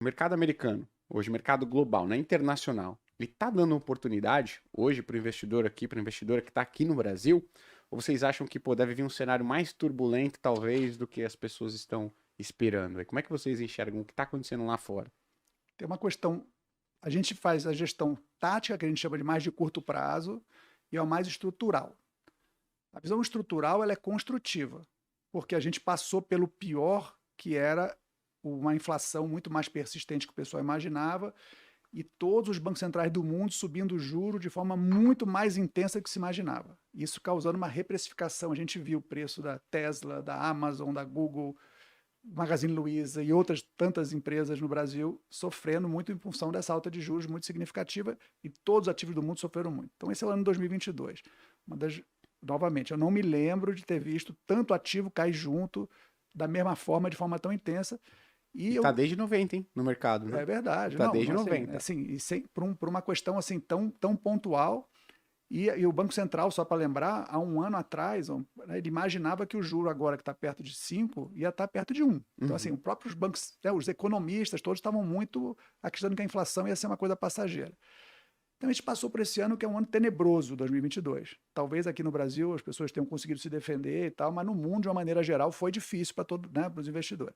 O mercado americano, hoje, o mercado global, né, internacional, ele está dando oportunidade hoje para o investidor aqui, para a investidora que está aqui no Brasil? Ou vocês acham que pô, deve vir um cenário mais turbulento, talvez, do que as pessoas estão esperando? Aí, como é que vocês enxergam o que está acontecendo lá fora? Tem uma questão, a gente faz a gestão tática, que a gente chama de mais de curto prazo, e é o mais estrutural. A visão estrutural ela é construtiva, porque a gente passou pelo pior, que era uma inflação muito mais persistente que o pessoal imaginava, e todos os bancos centrais do mundo subindo o juro de forma muito mais intensa do que se imaginava. Isso causando uma reprecificação. A gente viu o preço da Tesla, da Amazon, da Google, Magazine Luiza e outras tantas empresas no Brasil sofrendo muito em função dessa alta de juros muito significativa, e todos os ativos do mundo sofreram muito. Então esse é o ano de 2022. Novamente, eu não me lembro de ter visto tanto ativo cair junto da mesma forma, de forma tão intensa. E E tá eu, desde 90, hein, no mercado, né? é verdade, Tá não, desde assim, 90. por uma questão assim tão pontual. E o Banco Central, só para lembrar, há um ano atrás, né, ele imaginava que o juro agora que está perto de 5 ia estar perto de 1. Então, assim, Uhum. os próprios bancos, né, os economistas, todos estavam muito acreditando que a inflação ia ser uma coisa passageira. Então, a gente passou por esse ano que é um ano tenebroso, 2022. Talvez aqui no Brasil as pessoas tenham conseguido se defender e tal, mas no mundo, de uma maneira geral, foi difícil para todo, né, para os investidores.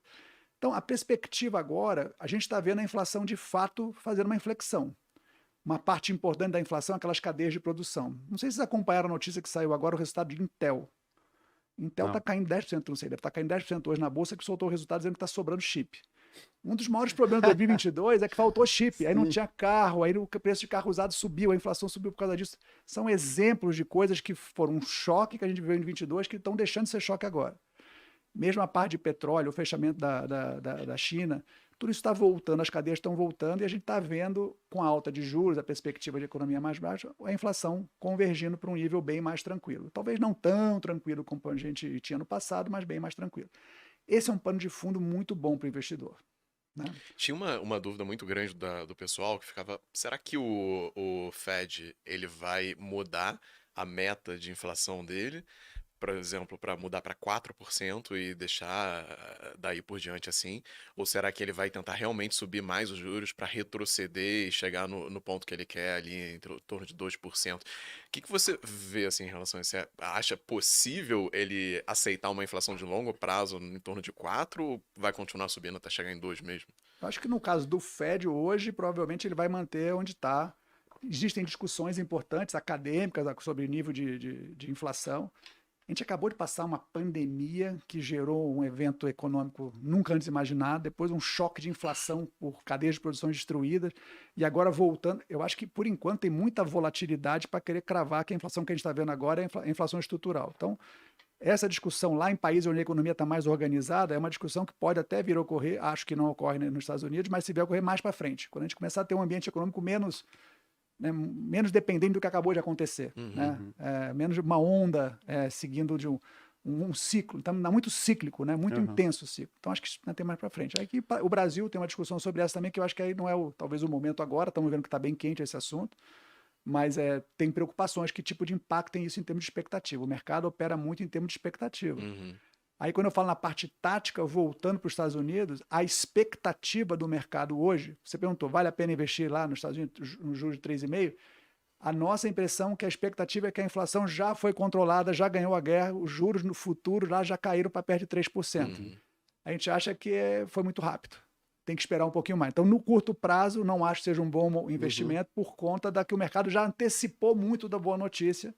Então, a perspectiva agora, a gente está vendo a inflação de fato fazendo uma inflexão. Uma parte importante da inflação é aquelas cadeias de produção. Não sei se vocês acompanharam a notícia que saiu agora, o resultado de Intel. Intel está Não. caindo 10%, não sei, deve estar caindo 10% hoje na bolsa, que soltou o resultado dizendo que está sobrando chip. Um dos maiores problemas de 2022 é que faltou chip, aí não Sim. tinha carro, aí o preço de carro usado subiu, a inflação subiu por causa disso. São exemplos de coisas que foram um choque que a gente viveu em 2022 que estão deixando de ser choque agora. Mesmo a parte de petróleo, o fechamento da China, tudo isso está voltando, as cadeias estão voltando e a gente está vendo, com a alta de juros, a perspectiva de economia mais baixa, a inflação convergindo para um nível bem mais tranquilo. Talvez não tão tranquilo como a gente tinha no passado, mas bem mais tranquilo. Esse é um pano de fundo muito bom para o investidor. Né? Tinha uma dúvida muito grande do pessoal que ficava, será que o Fed ele vai mudar a meta de inflação dele, por exemplo, para mudar para 4% e deixar daí por diante assim? Ou será que ele vai tentar realmente subir mais os juros para retroceder e chegar no ponto que ele quer ali, em torno de 2%? O que você vê assim em relação a isso? Você acha possível ele aceitar uma inflação de longo prazo em torno de 4 ou vai continuar subindo até chegar em 2 mesmo? Eu acho que no caso do Fed hoje, provavelmente ele vai manter onde está. Existem discussões importantes, acadêmicas, sobre nível de inflação. A gente acabou de passar uma pandemia que gerou um evento econômico nunca antes imaginado, depois um choque de inflação por cadeias de produção destruídas, e agora voltando. Eu acho que, por enquanto, tem muita volatilidade para querer cravar que a inflação que a gente está vendo agora é a inflação estrutural. Então, essa discussão lá em países onde a economia está mais organizada é uma discussão que pode até vir a ocorrer, acho que não ocorre nos Estados Unidos, mas se vier a ocorrer mais para frente, quando a gente começar a ter um ambiente econômico menos, né, menos dependente do que acabou de acontecer, né? Uhum. Menos uma onda seguindo de um ciclo. Então, está muito cíclico, né? Muito Uhum. intenso o ciclo. Então, acho que isso tem mais para frente. Aqui, o Brasil tem uma discussão sobre essa também, que eu acho que aí não é talvez o momento agora, estamos vendo que está bem quente esse assunto, mas tem preocupações, que tipo de impacto tem isso em termos de expectativa. O mercado opera muito em termos de expectativa. Uhum. Aí, quando eu falo na parte tática, voltando para os Estados Unidos, a expectativa do mercado hoje, você perguntou, vale a pena investir lá nos Estados Unidos, no juros de 3,5%? A nossa impressão é que a expectativa é que a inflação já foi controlada, já ganhou a guerra, os juros no futuro lá já caíram para perto de 3%. Uhum. A gente acha que foi muito rápido. Tem que esperar um pouquinho mais. Então, no curto prazo, não acho que seja um bom investimento por conta da que o mercado já antecipou muito da boa notícia,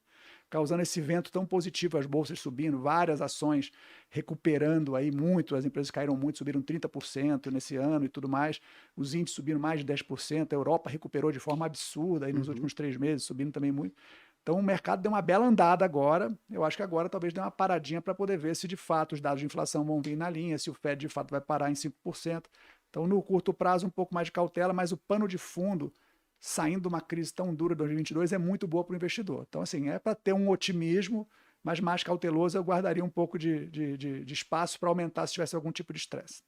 causando esse vento tão positivo, as bolsas subindo, várias ações recuperando aí muito, as empresas caíram muito, subiram 30% nesse ano e tudo mais, os índices subiram mais de 10%, a Europa recuperou de forma absurda aí nos últimos 3 meses, subindo também muito. Então o mercado deu uma bela andada agora, eu acho que agora talvez dê uma paradinha para poder ver se de fato os dados de inflação vão vir na linha, se o Fed de fato vai parar em 5%. Então no curto prazo um pouco mais de cautela, mas o pano de fundo saindo de uma crise tão dura de 2022 é muito boa para o investidor. Então, assim, é para ter um otimismo, mas mais cauteloso, eu guardaria um pouco de espaço para aumentar se tivesse algum tipo de estresse.